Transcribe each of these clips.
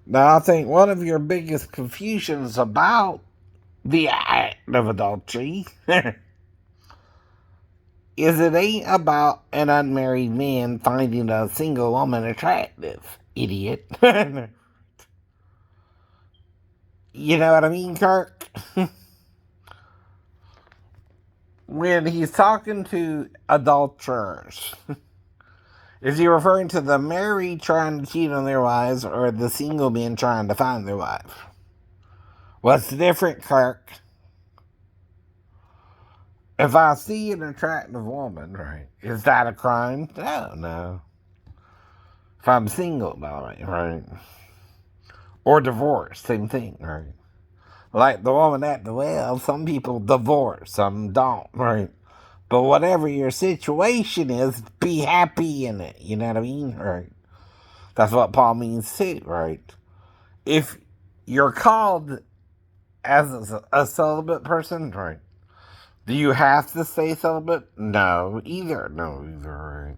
Now, I think one of your biggest confusions about the act of adultery is it ain't about an unmarried man finding a single woman attractive, idiot. You know what I mean, Kirk? When he's talking to adulterers, is he referring to the married trying to cheat on their wives or the single men trying to find their wife? What's the difference, Kirk? If I see an attractive woman, right, is that a crime? No, no. If I'm single, by the way, right? Or divorced, same thing, right? Like the woman at the well, some people divorce, some don't, right? But whatever your situation is, be happy in it. You know what I mean? Right. That's what Paul means too, right? If you're called as a celibate person, right? Do you have to stay celibate? No, either. No, either, right?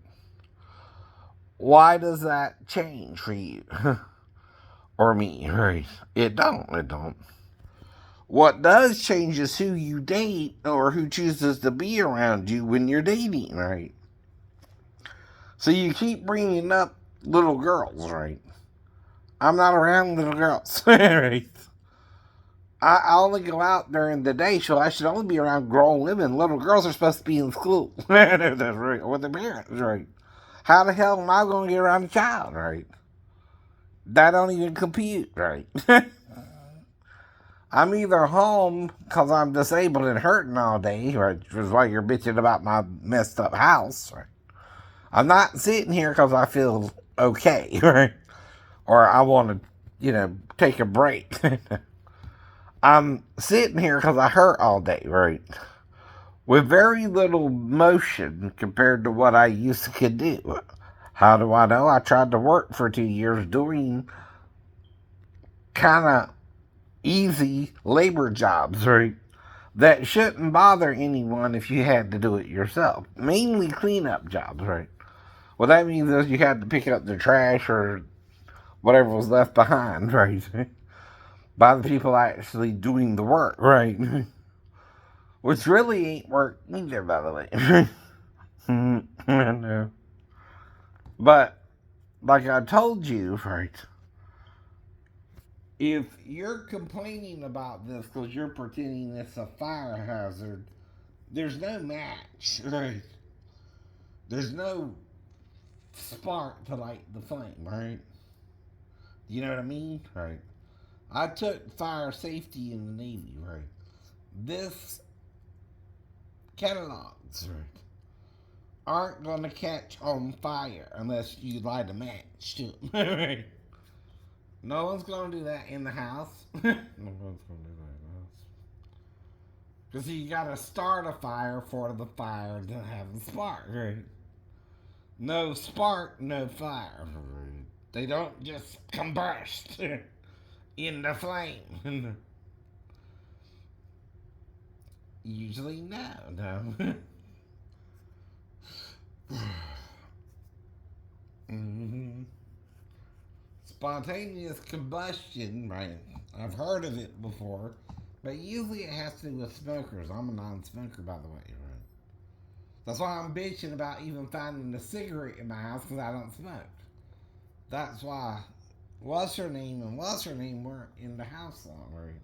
Why does that change for you? Or me, right? It don't. It don't. What does change is who you date or who chooses to be around you when you're dating, right? So you keep bringing up little girls, right? I'm not around little girls, right? I only go out during the day, so I should only be around grown women. Little girls are supposed to be in school. That's right. With their parents, right? How the hell am I going to get around a child, right? That don't even compute, right? I'm either home because I'm disabled and hurting all day, right? Which is why you're bitching about my messed up house, right? I'm not sitting here because I feel okay, right? Or I want to, take a break. I'm sitting here because I hurt all day, right? With very little motion compared to what I used to do. How do I know? I tried to work for 2 years doing kind of easy labor jobs, right? That shouldn't bother anyone if you had to do it yourself. Mainly cleanup jobs, right? What that means is you had to pick up the trash or whatever was left behind, right? By the people actually doing the work, right? Which really ain't work either, by the way. I know. But, like I told you, right? If you're complaining about this because you're pretending it's a fire hazard, there's no match, right? There's no spark to light the flame, right? You know what I mean? Right. I took fire safety in the Navy, right? This catalogs, right, aren't gonna catch on fire unless you light a match to it. Right? No one's gonna do that in the house. No one's gonna do that in the house. Because you gotta start a fire for the fire to have a spark, right? No spark, no fire. They don't just combust in the flame. Usually, no, no. hmm Spontaneous combustion, right? I've heard of it before, but usually it has to do with smokers. I'm a non-smoker, by the way, right? That's why I'm bitching about even finding a cigarette in my house because I don't smoke. That's why what's her name and what's her name weren't in the house long, right?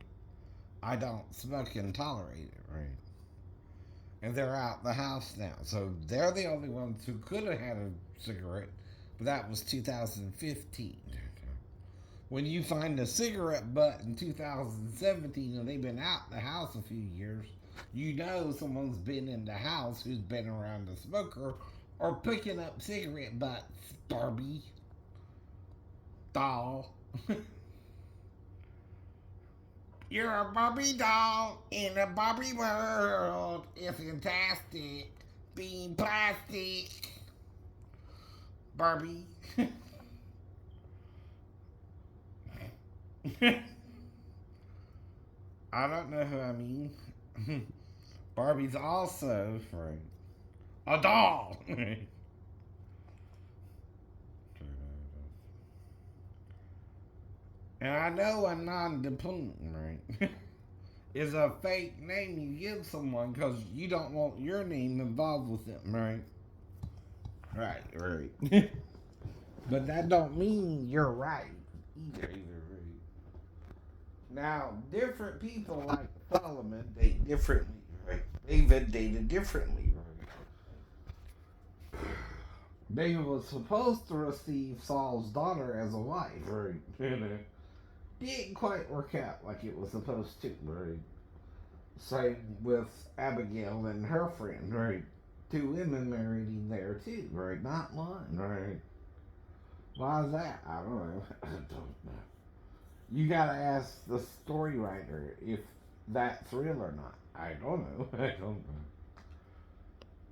I don't smoke and tolerate it, right? And they're out the house now, so they're the only ones who could have had a cigarette, but that was 2015. When you find a cigarette butt in 2017 and they've been out the house a few years, you know someone's been in the house who's been around a smoker or picking up cigarette butts, Barbie doll. You're a Barbie doll in a Barbie world. It's fantastic. Being plastic. Barbie. I don't know who I mean. Barbie's also right. A doll. And I know a non-dependent, right, is a fake name you give someone because you don't want your name involved with them, right? Right, right. But that don't mean you're right either, right? Now, different people like Solomon date differently, right? David dated differently, right? David was supposed to receive Saul's daughter as a wife, right? Didn't quite work out like it was supposed to, right? Same with Abigail and her friend, right? Two women married him there too, right? Not one, right? Why is that? I don't know. I don't know. You gotta ask the story writer if that's real or not. I don't know. I don't know.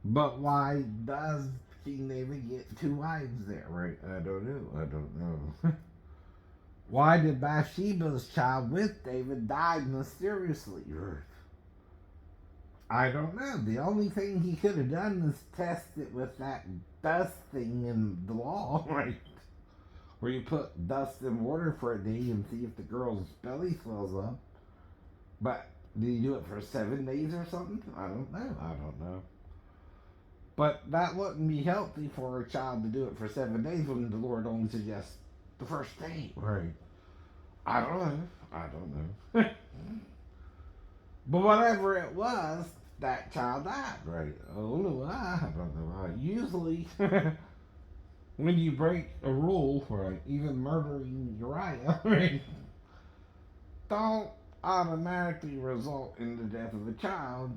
But why does King David get two wives there, right? I don't know. I don't know. Why did Bathsheba's child with David die mysteriously? I don't know. The only thing he could have done is test it with that dust thing in the law, right? Where you put dust in water for a day and see if the girl's belly swells up. But did he do it for 7 days or something? I don't know. I don't know. But that wouldn't be healthy for a child to do it for 7 days when the Lord only suggests the first day. Right. I don't know. I don't know. But whatever it was, that child died. Right. Oh, I don't know. Usually, when you break a rule, right, even murdering Uriah, right, don't automatically result in the death of a child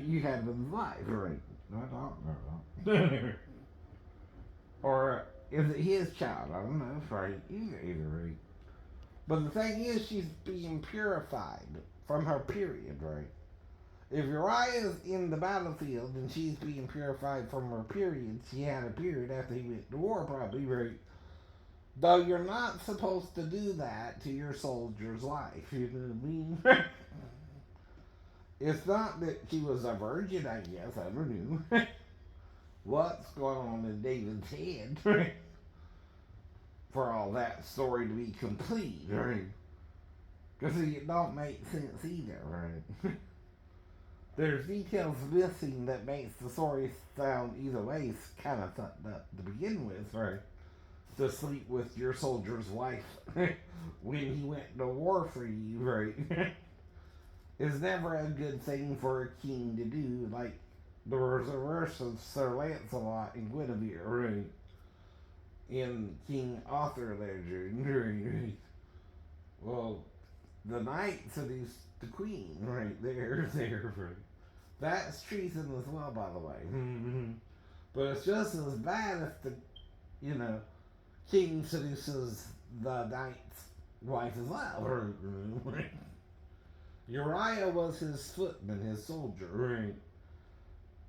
you had in life, right? No. Or is it his child? I don't know. Right. Either right. But the thing is, she's being purified from her period, right? If Uriah's in the battlefield and she's being purified from her period, she had a period after he went to war, probably, right? Though you're not supposed to do that to your soldier's wife, you know what I mean? It's not that she was a virgin, I guess, I don't know. What's going on in David's head, right? For all that story to be complete, right? Because it don't make sense either, right? There's details missing that makes the story sound either way kind of fucked up to begin with, right? To sleep with your soldier's wife when he went to war for you, right? Is never a good thing for a king to do, like the reverse of Sir Lancelot and Guinevere, right? In King Arthur legend, right? Well, the knight seduced the queen, right there, right? That's treason as well, by the way. But it's just as bad if the, you know, king seduces the knight's wife as well. Uriah was his footman, his soldier, right?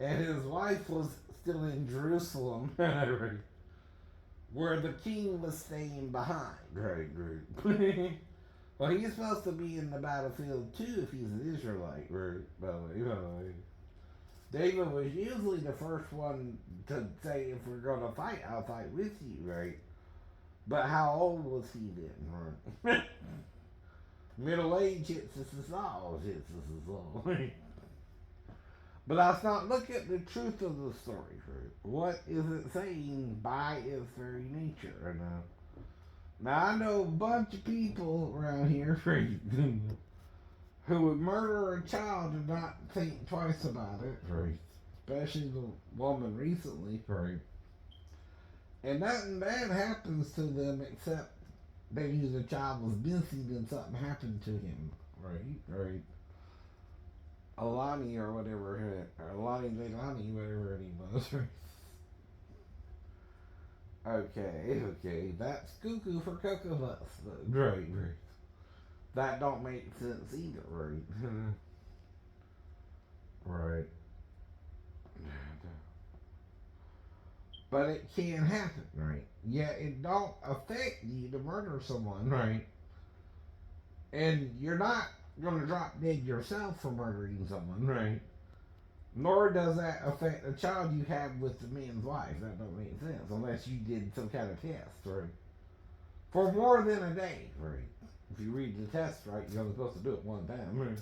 And his wife was still in Jerusalem, right? Where the king was staying behind, right? Well, he's supposed to be in the battlefield too if he's an Israelite, right? By the way. David was usually the first one to say, if we're going to fight, I'll fight with you, right? But how old was he then, right? Middle age hits us all, right? But let's not look at the truth of the story, right? What is it saying by its very nature, right? Now, I know a bunch of people around here, right, who would murder a child and not think twice about it, right? Especially the woman recently, right? And nothing bad happens to them except maybe the child was missing and something happened to him, right? Alani or whatever, or Alani Leilani, whatever her name was, right? Okay, that's cuckoo for Cocoa Puffs, right. That don't make sense either, right? Right. But it can happen, right? Yet it don't affect you to murder someone, right? And you're not gonna drop dead yourself for murdering someone, right? Nor does that affect a child you have with the man's wife. That don't make sense unless you did some kind of test, right? For more than a day, right? if you read the test right, you're only supposed to do it one time. Right?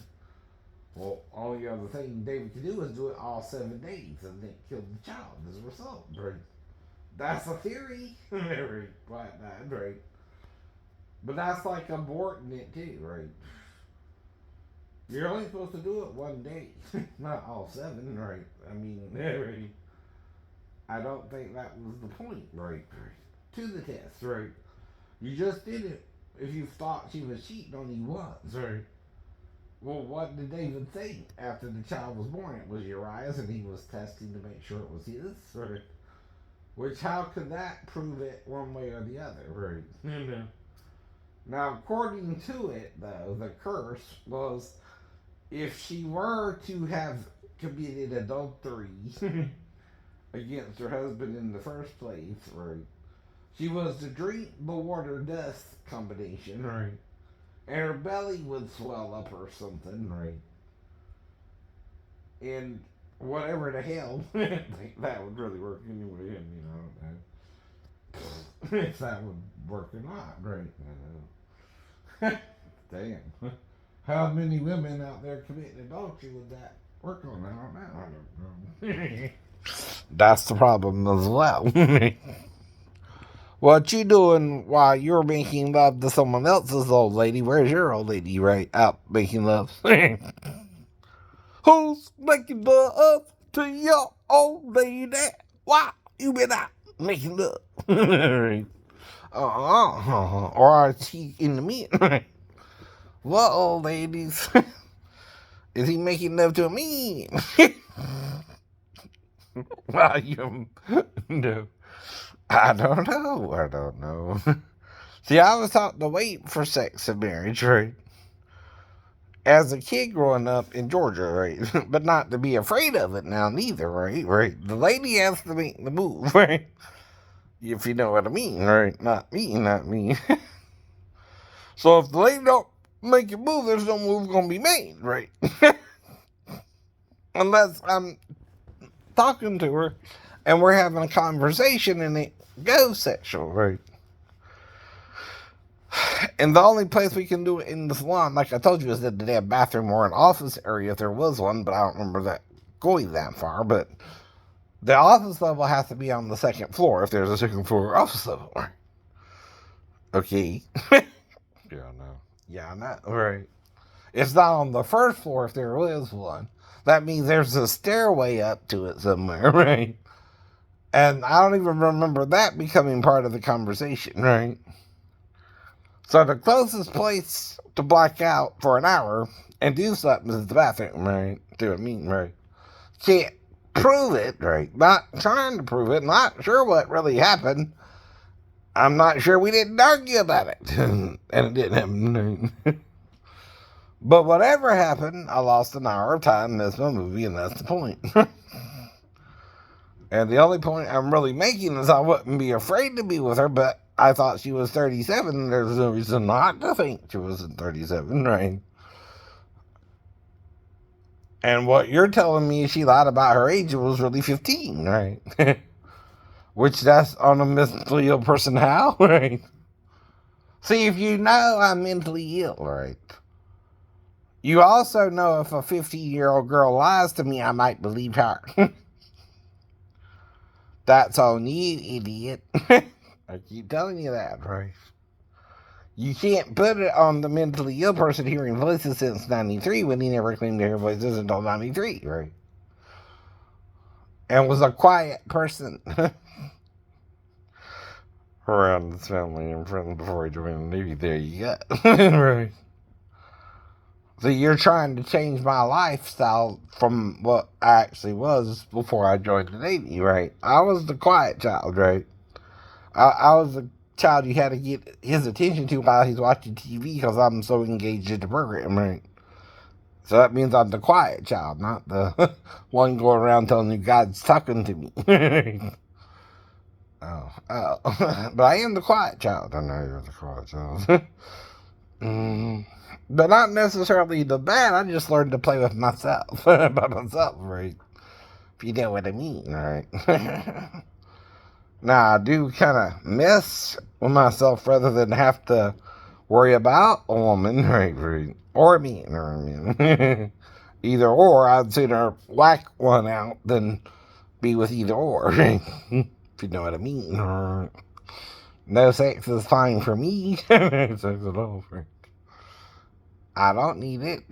Well, only other thing David could do is do it all 7 days and then kill the child as a result. Right? That's a theory. Very quite bad, right? But that's like aborting it too, right? You're only supposed to do it one day, not all 7, right? I mean, right? I don't think that was the point, right? To the test, right? You just did it if you thought she was cheating on you once, right? Well, what did David think after the child was born? It was Uriah's, and he was testing to make sure it was his, right? Which, how could that prove it one way or the other, right? Mm-hmm. Now, according to it, though, the curse was if she were to have committed adultery against her husband in the first place, right? She was to drink the water dust combination, right? And her belly would swell up or something, right? And whatever the hell, that would really work anyway. I mean, I don't know if that would work or not, right? Damn. How many women out there committing adultery would that work on? I don't know. That's the problem as well. What you doing while you're making love to someone else's old lady? Where's your old lady, right? Out making love. Who's making love to your old lady? Why you been out making love? Or is he in the meeting? What old ladies? Is he making love to me? Well, no. I don't know. See, I was taught to wait for sex and marriage, right? As a kid growing up in Georgia, right? But not to be afraid of it now, neither, right? Right? The lady has to make the move, right? If you know what I mean, right? Not me. So if the lady don't make a move, there's no move gonna be made, right? Unless I'm talking to her and we're having a conversation and it goes sexual, right? And the only place we can do it in the salon, like I told you, is that they have bathroom or an office area if there was one, but I don't remember that going that far. But the office level has to be on the second floor if there's a second floor office level. Okay. Yeah, no. Right. It's not on the first floor if there is one. That means there's a stairway up to it somewhere, right? And I don't even remember that becoming part of the conversation, right? So the closest place to black out for an hour and do something is the bathroom, right? Do what I mean, right? Can't prove it, right? Not trying to prove it. Not sure what really happened. I'm not sure we didn't argue about it. And it didn't happen. But whatever happened, I lost an hour of time, missed my movie, and that's the point. And the only point I'm really making is I wouldn't be afraid to be with her, but I thought she was 37. There's no reason not to think she wasn't 37, right? And what you're telling me is she lied about her age, it was really 15, right? Which that's on a mentally ill person how, right? See, if you know I'm mentally ill, right? You also know if a 15-year-old girl lies to me, I might believe her. That's on you, idiot. I keep telling you that, right? You can't put it on the mentally ill person hearing voices since 93 when he never claimed to hear voices until 93, right? And was a quiet person around his family and friends before he joined the Navy. There you go. Right. So you're trying to change my lifestyle from what I actually was before I joined the Navy, right? I was the quiet child, right? I was the child you had to get his attention to while he's watching TV because I'm so engaged in the program, right? So that means I'm the quiet child, not the one going around telling you God's talking to me. Oh. But I am the quiet child. I know you're the quiet child. But not necessarily the bad. I just learned to play with myself. By myself, right? If you know what I mean, right? Now, I do kind of mess with myself rather than have to worry about a woman, right? Or a man, or a man. Either or, I'd sooner whack one out than be with either or, if you know what I mean. No sex is fine for me. Sex at all, right? I don't need it.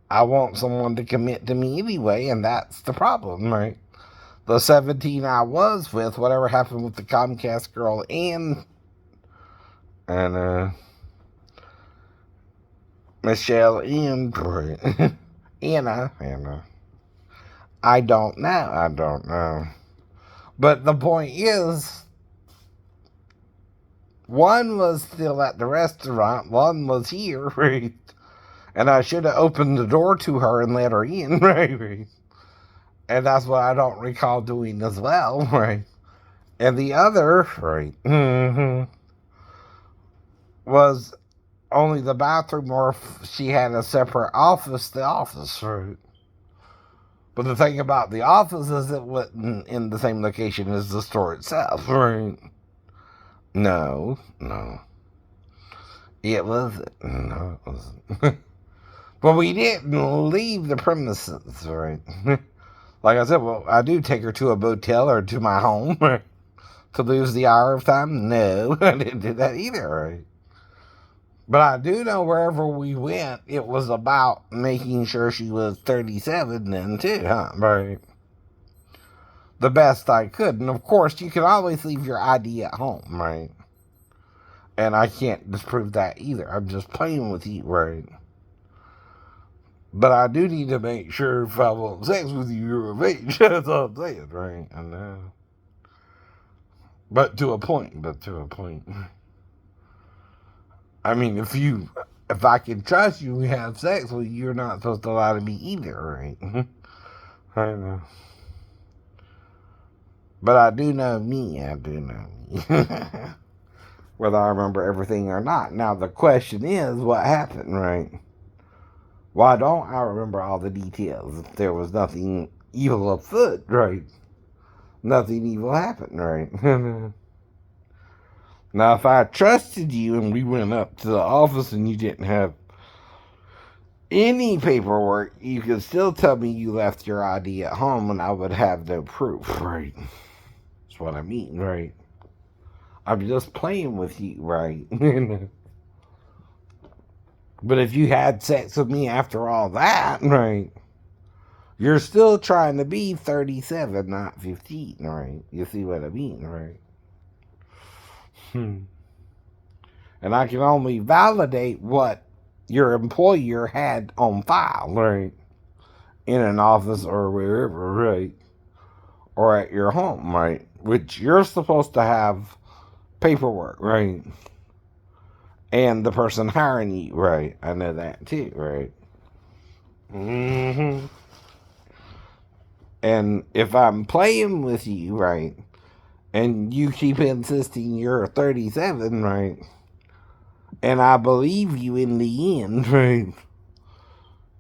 I want someone to commit to me anyway, and that's the problem, right? The 17 I was with, whatever happened with the Comcast girl and Michelle and Anna. I don't know. But the point is, one was still at the restaurant, one was here, right? And I should have opened the door to her and let her in, right? And that's what I don't recall doing as well, right? And the other, right, was only the bathroom, or if she had a separate office, the office, right? But the thing about the office is it wasn't in the same location as the store itself, right? No. It wasn't. No, it wasn't. But we didn't leave the premises, right? Like I said, well, I do take her to a motel or to my home to lose the hour of time. No, I didn't do that either, right? But I do know wherever we went, it was about making sure she was 37 then too, huh? Right. The best I could. And of course, you can always leave your ID at home, right? And I can't disprove that either. I'm just playing with you, right? But I do need to make sure if I want sex with you, you're of age. That's all I'm saying, right? I know. But to a point. I mean, if I can trust you and have sex with you, you're not supposed to lie to me either, right? I know. But I do know me. Whether I remember everything or not. Now, the question is, what happened, right? Why don't I remember all the details? If there was nothing evil afoot, right? Nothing evil happened, right? Now, if I trusted you and we went up to the office and you didn't have any paperwork, you could still tell me you left your ID at home and I would have no proof, right? That's what I mean, right? I'm just playing with you, right? But if you had sex with me after all that, right, you're still trying to be 37, not 15, right? You see what I mean, right? And I can only validate what your employer had on file, right? In an office or wherever, right? Or at your home, right? Which you're supposed to have paperwork, right? And the person hiring you, right? I know that too, right? And if I'm playing with you, right, and you keep insisting you're 37, right, and I believe you in the end, right,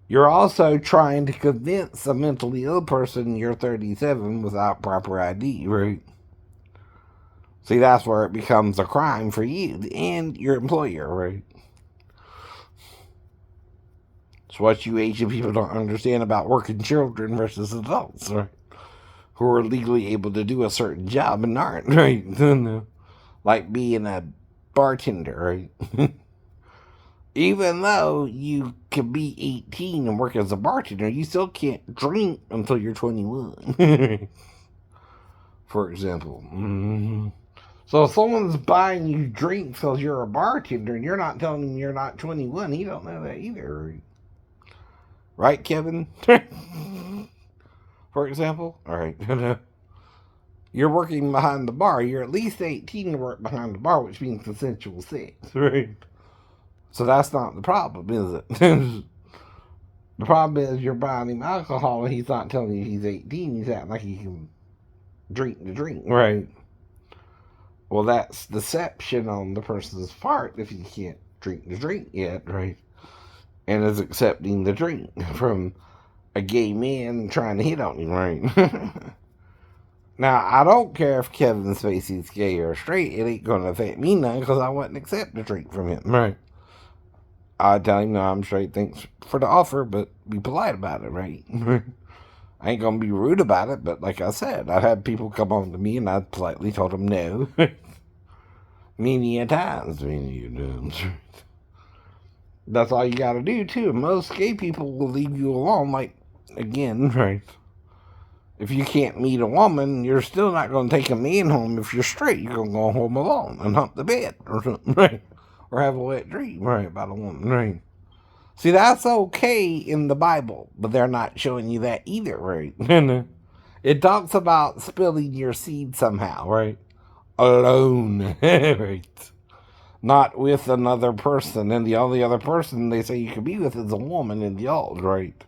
you're also trying to convince a mentally ill person you're 37 without proper ID, right? See, that's where it becomes a crime for you and your employer, right? It's what you Asian people don't understand about working children versus adults, right? Who are legally able to do a certain job and aren't, right? Like being a bartender, right? Even though you can be 18 and work as a bartender, you still can't drink until you're 21. For example. So if someone's buying you drinks because you're a bartender and you're not telling him you're not 21, he don't know that either. Right, Kevin? For example? Alright. You're working behind the bar. You're at least 18 to work behind the bar, which means consensual sex, right? So that's not the problem, is it? The problem is you're buying him alcohol and he's not telling you he's 18. He's acting like he can drink the drink, right? Well, that's deception on the person's part if he can't drink the drink yet, right? And is accepting the drink from a gay man trying to hit on him, right? Now, I don't care if Kevin Spacey's gay or straight. It ain't going to affect me none because I wouldn't accept a treat from him. Right. I tell him, no, I'm straight. Thanks for the offer, but be polite about it, right? I ain't going to be rude about it, but like I said, I've had people come on to me and I politely told them no. Many a times. That's all you got to do, too. Most gay people will leave you alone, like, again, right? If you can't meet a woman, you're still not going to take a man home if you're straight. You're going to go home alone and hump the bed or something, right? Or have a wet dream, right, about a woman, right? See, that's okay in the Bible, but they're not showing you that either, right? It talks about spilling your seed somehow, right? Alone, right? Not with another person, and the only other person they say you can be with is a woman in the old, right?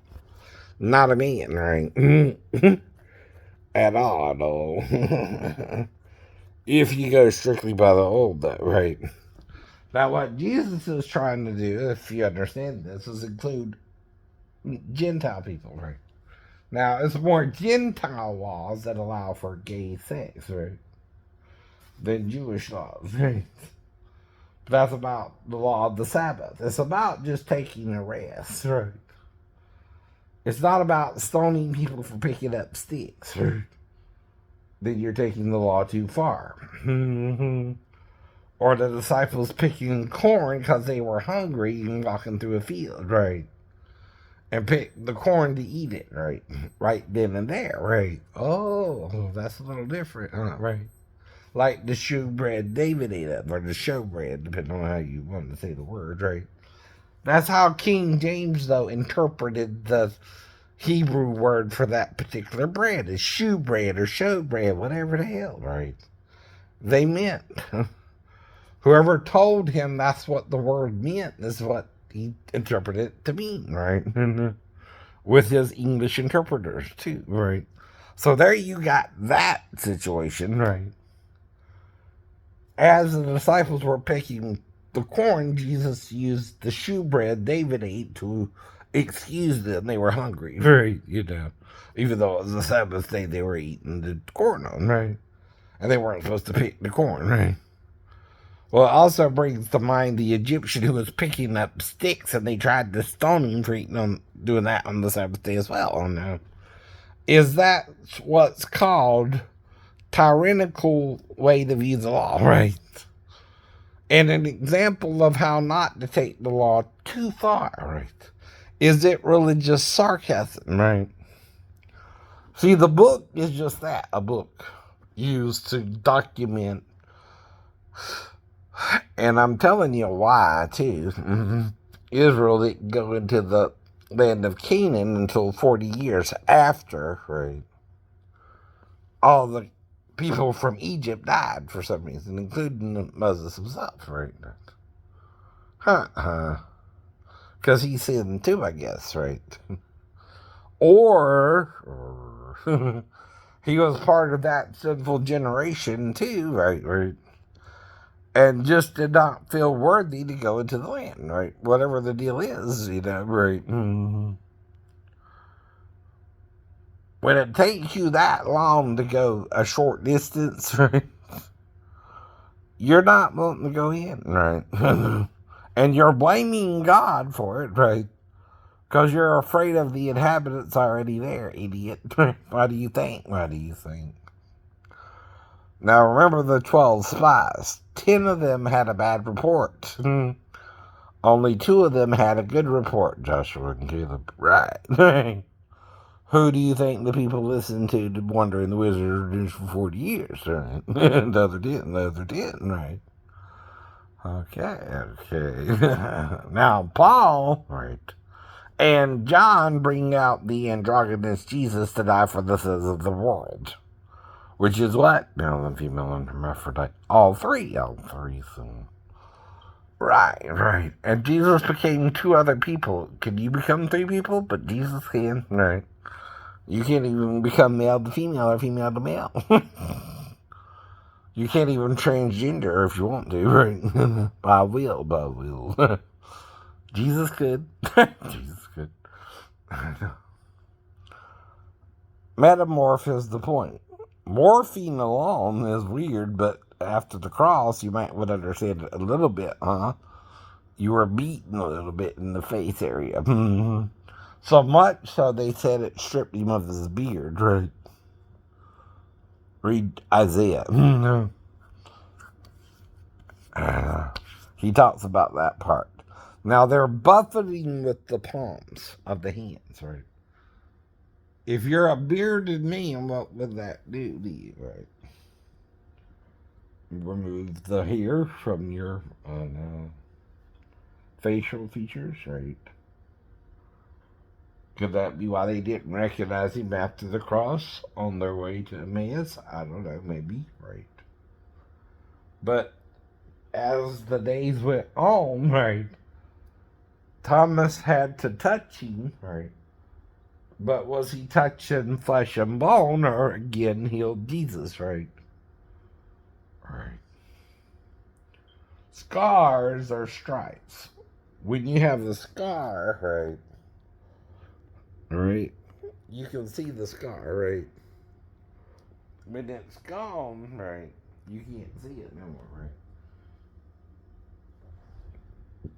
Not a man, right? At all, no. If you go strictly by the old, though, right? Now, what Jesus is trying to do, if you understand this, is include Gentile people, right? Now, it's more Gentile laws that allow for gay sex, right? Than Jewish laws, right? But that's about the law of the Sabbath. It's about just taking a rest, right? It's not about stoning people for picking up sticks, right? Then you're taking the law too far. Or the disciples picking corn because they were hungry and walking through a field, right? And picked the corn to eat it, right? Right then and there, right? Oh, that's a little different, huh? Right? Like the showbread David ate up, or the showbread, depending on how you want to say the word, right? That's how King James, though, interpreted the Hebrew word for that particular bread is shoe bread or show bread, whatever the hell, right? They meant. Whoever told him that's what the word meant is what he interpreted it to mean, right? With his English interpreters, too, right? So there you got that situation, right? As the disciples were picking the corn, Jesus used the shewbread David ate to excuse them. They were hungry, right? Even though it was the Sabbath day, they were eating the corn on, right? And they weren't supposed to pick the corn, right? Well, it also brings to mind the Egyptian who was picking up sticks, and they tried to stone him for doing that on the Sabbath day as well. Oh no! Is that what's called tyrannical way to view the law, right? And an example of how not to take the law too far, right? Is it religious sarcasm, right? See, the book is just that, a book used to document. And I'm telling you why, too. Israel didn't go into the land of Canaan until 40 years after, right? All the people from Egypt died for some reason, including Moses himself, right? Because he sinned too, I guess, right? Or he was part of that sinful generation too, right? And just did not feel worthy to go into the land, right? Whatever the deal is, right? When it takes you that long to go a short distance, right? You're not wanting to go in, right? And you're blaming God for it, right? Because you're afraid of the inhabitants already there, idiot. Why do you think? Now remember the 12 spies. 10 of them had a bad report. Only 2 of them had a good report, Joshua and Caleb. Right. Who do you think the people listened to Wonder and the Wizard for 40 years, right? The other didn't, right? Okay. Now, Paul, right, and John bring out the androgynous Jesus to die for the sins of the world. Which is what? Male and female and hermaphrodite. All three. So. Right. And Jesus became 2 other people. Can you become 3 people? But Jesus can, right? You can't even become male to female or female to male. You can't even transgender if you want to, right? By will. Jesus could. Jesus could. Metamorph is the point. Morphine alone is weird, but after the cross, you might would understand it a little bit, huh? You were beaten a little bit in the face area. So much so they said it stripped him of his beard, right? Read Isaiah. He talks about that part. Now they're buffeting with the palms of the hands, right? If you're a bearded man, what would that do to you, right? Remove the hair from your facial features, right? Could that be why they didn't recognize him after the cross on their way to Emmaus? I don't know, maybe, right? But as the days went on, right, Thomas had to touch him, right? But was he touching flesh and bone or again healed Jesus, right? Right. Scars are stripes. When you have the scar, right, you can see the scar, right? When it's gone, right, you can't see it no more, right?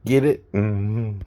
Get it? Mm-hmm.